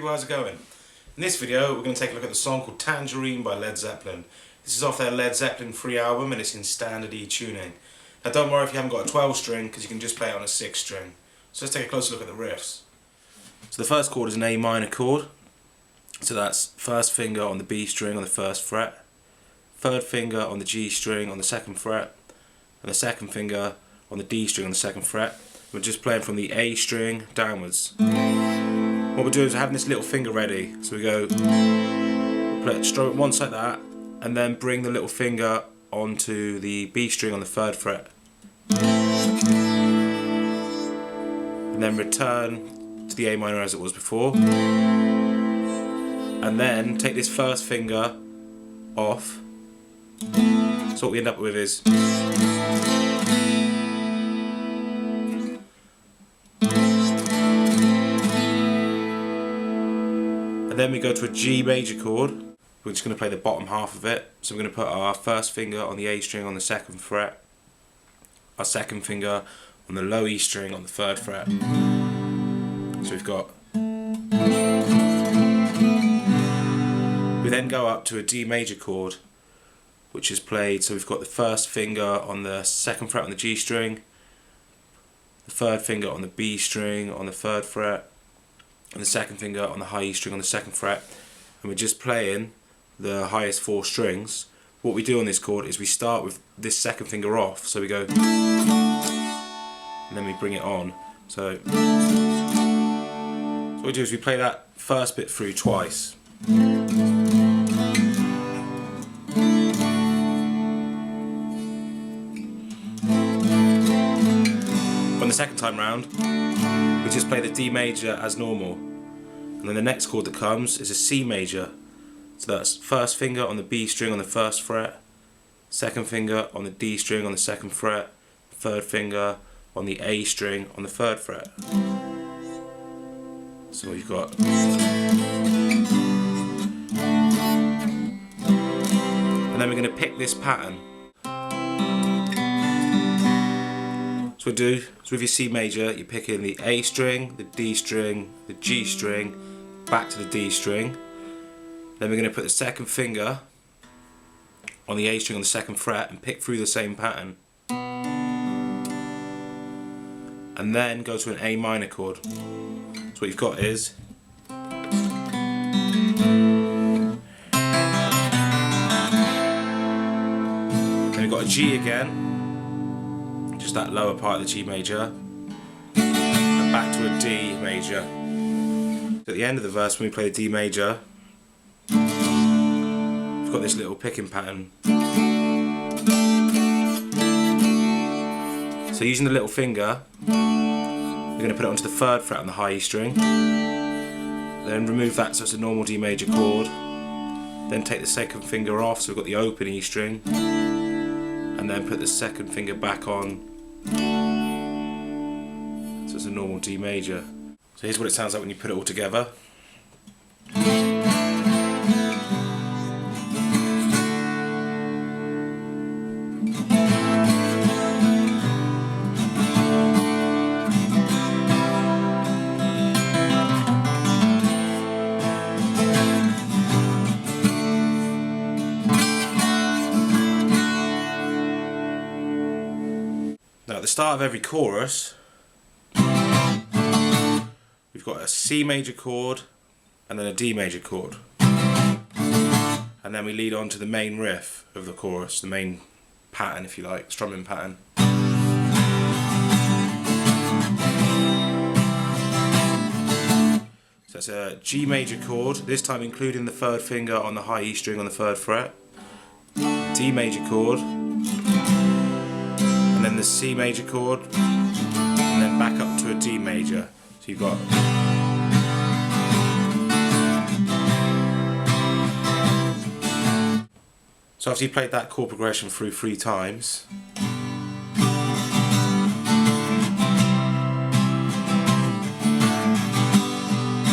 people, how's it going? In this video we're going to take a look at the song called Tangerine by Led Zeppelin. This is off their Led Zeppelin III album and it's in standard E tuning. Now don't worry if you haven't got a 12 string because you can just play it on a 6 string. So let's take a closer look at the riffs. So the first chord is an A minor chord. So that's first finger on the B string on the first fret, third finger on the G string on the second fret, and the second finger on the D string on the second fret. We're just playing from the A string downwards. What we're doing is having this little finger ready. So we go, play it, strum it once like that, and then bring the little finger onto the B string on the third fret. And then return to the A minor as it was before. And then take this first finger off. So what we end up with is and then we go to a G major chord. We're just going to play the bottom half of it. So we're going to put our first finger on the A string on the second fret, our second finger on the low E string on the third fret. So we've got. We then go up to a D major chord, which is played. So we've got the first finger on the second fret on the G string, the third finger on the B string on the third fret, and the second finger on the high E string on the second fret, and we're just playing the highest 4 strings. What we do on this chord is we start with this second finger off, so we go and then we bring it on. So what we do is we play that first bit through twice. On the second time round, we just play the D major as normal, and then the next chord that comes is a C major. So that's first finger on the B string on the first fret, second finger on the D string on the second fret, third finger on the A string on the third fret. So we've got, and then we're going to pick this pattern. So we do, so with your C major, you're picking the A string, the D string, the G string, back to the D string. Then we're going to put the second finger on the A string on the second fret and pick through the same pattern. And then go to an A minor chord. So what you've got is then we've got a G again, just that lower part of the G major, and back to a D major. At the end of the verse, when we play the D major, we've got this little picking pattern. So using the little finger, we're going to put it onto the third fret on the high E string, then remove that so it's a normal D major chord, then take the second finger off so we've got the open E string, and then put the second finger back on so it's a normal D major. So here's what it sounds like when you put it all together. Now at the start of every chorus, we've got a C major chord and then a D major chord. And then we lead on to the main riff of the chorus, the main pattern if you like, strumming pattern. So that's a G major chord, this time including the third finger on the high E string on the third fret, D major chord, and then the C major chord, and then back up to a D major. So you've got so after you played that chord progression through 3 times, you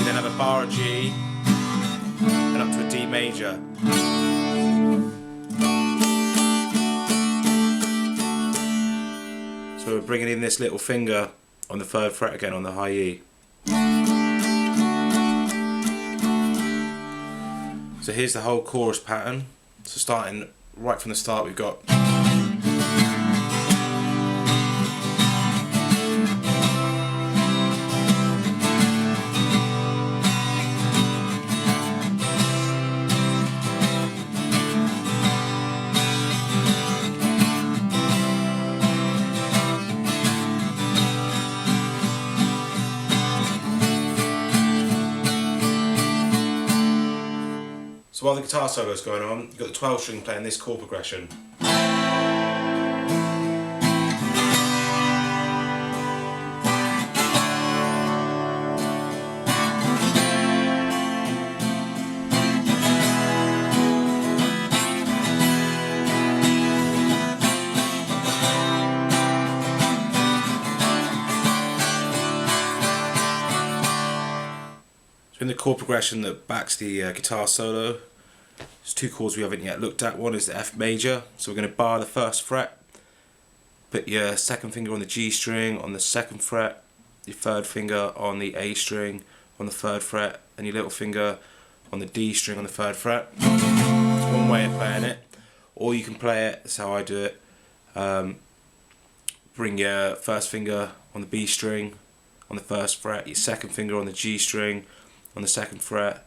then have a bar of G and up to a D major. So we're bringing in this little finger on the 3rd fret again on the high E. So here's the whole chorus pattern. So starting right from the start, we've got So while the guitar solo is going on, you've got the 12 string playing this chord progression. So in the chord progression that backs the guitar solo, there's two chords we haven't yet looked at. One is the F major, so we're going to bar the first fret, put your second finger on the G string on the second fret, your third finger on the A string on the third fret, and your little finger on the D string on the third fret. It's one way of playing it, or you can play it, that's how I do it. Bring your first finger on the B string on the first fret, your second finger on the G string on the second fret,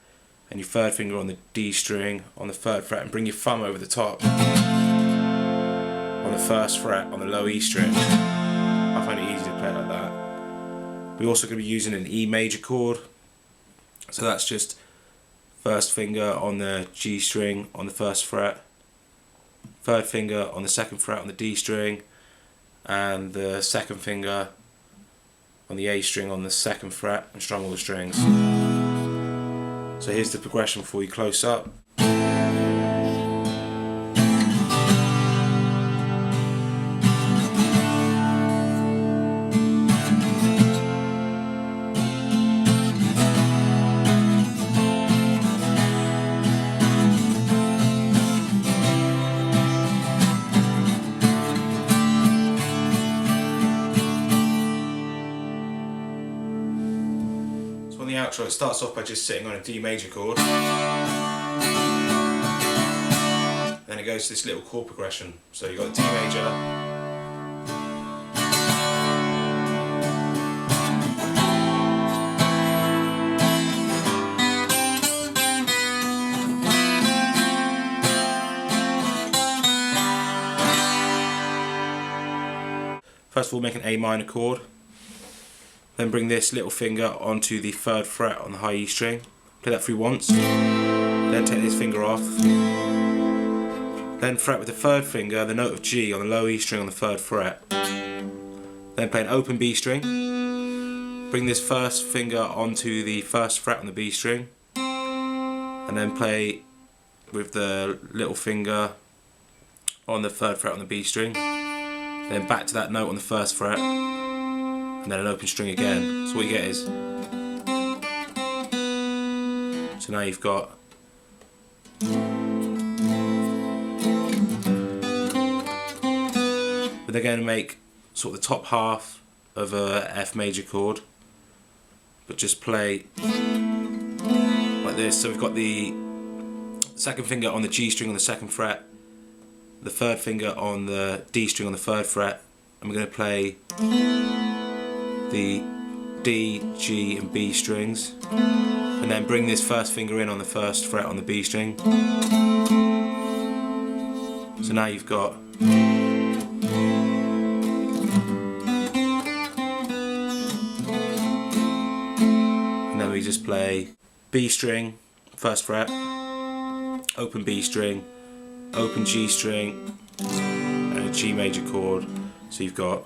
and your third finger on the D string on the third fret, and bring your thumb over the top on the first fret on the low E string. I find it easy to play like that. We're also going to be using an E major chord, so that's just first finger on the G string on the first fret, third finger on the second fret on the D string, and the second finger on the A string on the second fret, and strum all the strings. So here's the progression for you close up. On the outro, it starts off by just sitting on a D major chord, then it goes to this little chord progression. So you've got the D major, first of all make an A minor chord, then bring this little finger onto the third fret on the high E string, play that through once, then take this finger off, then fret with the third finger the note of G on the low E string on the third fret, then play an open B string, bring this first finger onto the first fret on the B string, and then play with the little finger on the third fret on the B string, then back to that note on the first fret, and then an open string again. So what you get is, so now you've got but they're going to make sort of the top half of a F major chord, but just play like this. So we've got the second finger on the G string on the second fret, the third finger on the D string on the third fret, and we're going to play the D, G and B strings, and then bring this first finger in on the first fret on the B string. So now you've got and then we just play B string, first fret, open B string, open G string, and a G major chord. So you've got